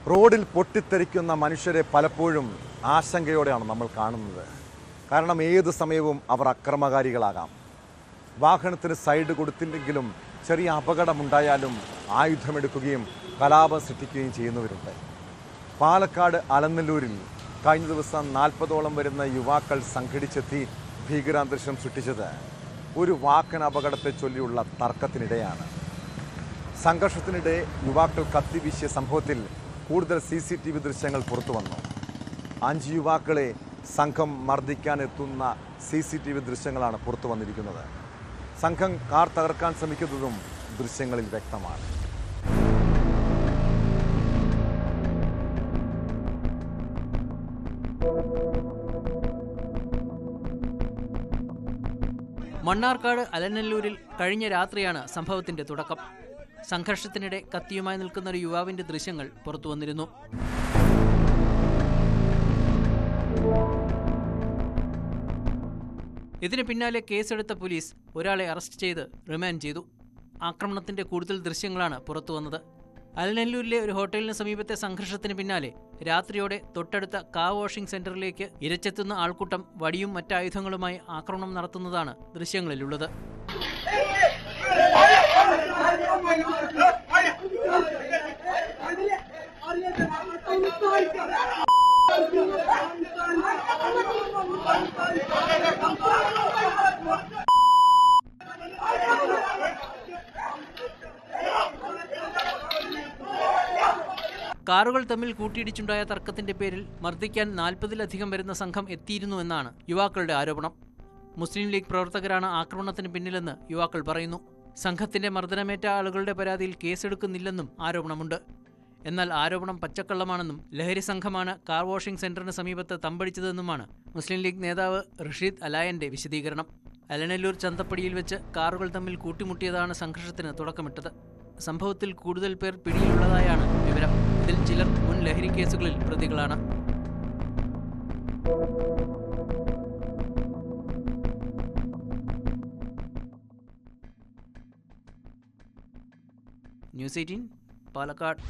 റോഡിൽ പൊട്ടിത്തെറിക്കുന്ന മനുഷ്യരെ പലപ്പോഴും ആശങ്കയോടെയാണ് നമ്മൾ കാണുന്നത്. കാരണം ഏത് സമയവും അവർ അക്രമകാരികളാകാം. വാഹനത്തിന് സൈഡ് കൊടുത്തില്ലെങ്കിലും ചെറിയ അപകടമുണ്ടായാലും ആയുധമെടുക്കുകയും കലാപം സൃഷ്ടിക്കുകയും ചെയ്യുന്നവരുണ്ട്. പാലക്കാട് അലനല്ലൂരിൽ കഴിഞ്ഞ ദിവസം 40ഓളം വരുന്ന യുവാക്കൾ സംഘടിച്ചെത്തി ഭീകരാന്തരീക്ഷം സൃഷ്ടിച്ചത് ഒരു വാഹന അപകടത്തെ ചൊല്ലിയുള്ള തർക്കത്തിനിടെയാണ്. സംഘർഷത്തിനിടെ യുവാക്കൾ കത്തിവീശിയ സംഭവത്തിൽ കൂടുതൽ CCTV ദൃശ്യങ്ങൾ പുറത്തു വന്നു. 5 യുവാക്കളെ സംഘം മർദ്ദിക്കാനെത്തുന്ന CCTV ദൃശ്യങ്ങളാണ് പുറത്തു വന്നിരിക്കുന്നത്. സംഘം കാർ തകർക്കാൻ ശ്രമിക്കുന്നതും ദൃശ്യങ്ങളിൽ വ്യക്തമാണ്. മണ്ണാർക്കാട് അലനല്ലൂരിൽ കഴിഞ്ഞ രാത്രിയാണ് സംഭവത്തിന്റെ തുടക്കം. സംഘർഷത്തിനിടെ കത്തിയുമായി നിൽക്കുന്ന ഒരു യുവാവിന്റെ ദൃശ്യങ്ങൾ പുറത്തു വന്നിരുന്നു. ഇതിന് പിന്നാലെ കേസെടുത്ത പോലീസ് ഒരാളെ അറസ്റ്റ് ചെയ്ത് റിമാൻഡ് ചെയ്തു. ആക്രമണത്തിന്റെ കൂടുതൽ ദൃശ്യങ്ങളാണ് പുറത്തു വന്നത്. അലനല്ലൂരിലെ ഒരു ഹോട്ടലിന് സമീപത്തെ സംഘർഷത്തിന് പിന്നാലെ രാത്രിയോടെ തൊട്ടടുത്ത കാർ വാഷിംഗ് സെന്ററിലേക്ക് ഇരച്ചെത്തുന്ന ആൾക്കൂട്ടം വടിയും മറ്റായുധങ്ങളുമായി ആക്രമണം നടത്തുന്നതാണ് ദൃശ്യങ്ങളിലുള്ളത്. കാറുകൾ തമ്മിൽ കൂട്ടിയിടിച്ചുണ്ടായ തർക്കത്തിന്റെ പേരിൽ മർദ്ദിക്കാൻ 40-ലധികം വരുന്ന സംഘം എത്തിയിരുന്നുവെന്നാണ് യുവാക്കളുടെ ആരോപണം. മുസ്ലിം ലീഗ് പ്രവർത്തകരാണ് ആക്രമണത്തിന് പിന്നിലെന്ന് യുവാക്കൾ പറയുന്നു. സംഘത്തിന്റെ മർദ്ദനമേറ്റ ആളുകളുടെ പരാതിയിൽ കേസെടുക്കുന്നില്ലെന്നും ആരോപണമുണ്ട്. എന്നാൽ ആരോപണം പച്ചക്കള്ളമാണെന്നും ലഹരി സംഘമാണ് കാർ വാഷിംഗ് സെന്ററിന് സമീപത്ത് തമ്പടിച്ചതെന്നുമാണ് മുസ്ലിം ലീഗ് നേതാവ് റഷീദ് അലായന്റെ വിശദീകരണം. അലനല്ലൂർ ചന്തപ്പടിയിൽ വെച്ച് കാറുകൾ തമ്മിൽ കൂട്ടിമുട്ടിയതാണ് സംഘർഷത്തിന് തുടക്കമിട്ടത്. സംഭവത്തിൽ കൂടുതൽ പേർ പിടിയിലുള്ളതായാണ് വിവരം. ഇതിൽ ചിലർ മുൻ ലഹരി കേസുകളിൽ പ്രതികളാണ്. ന്യൂസ് 18 പാലക്കാട്.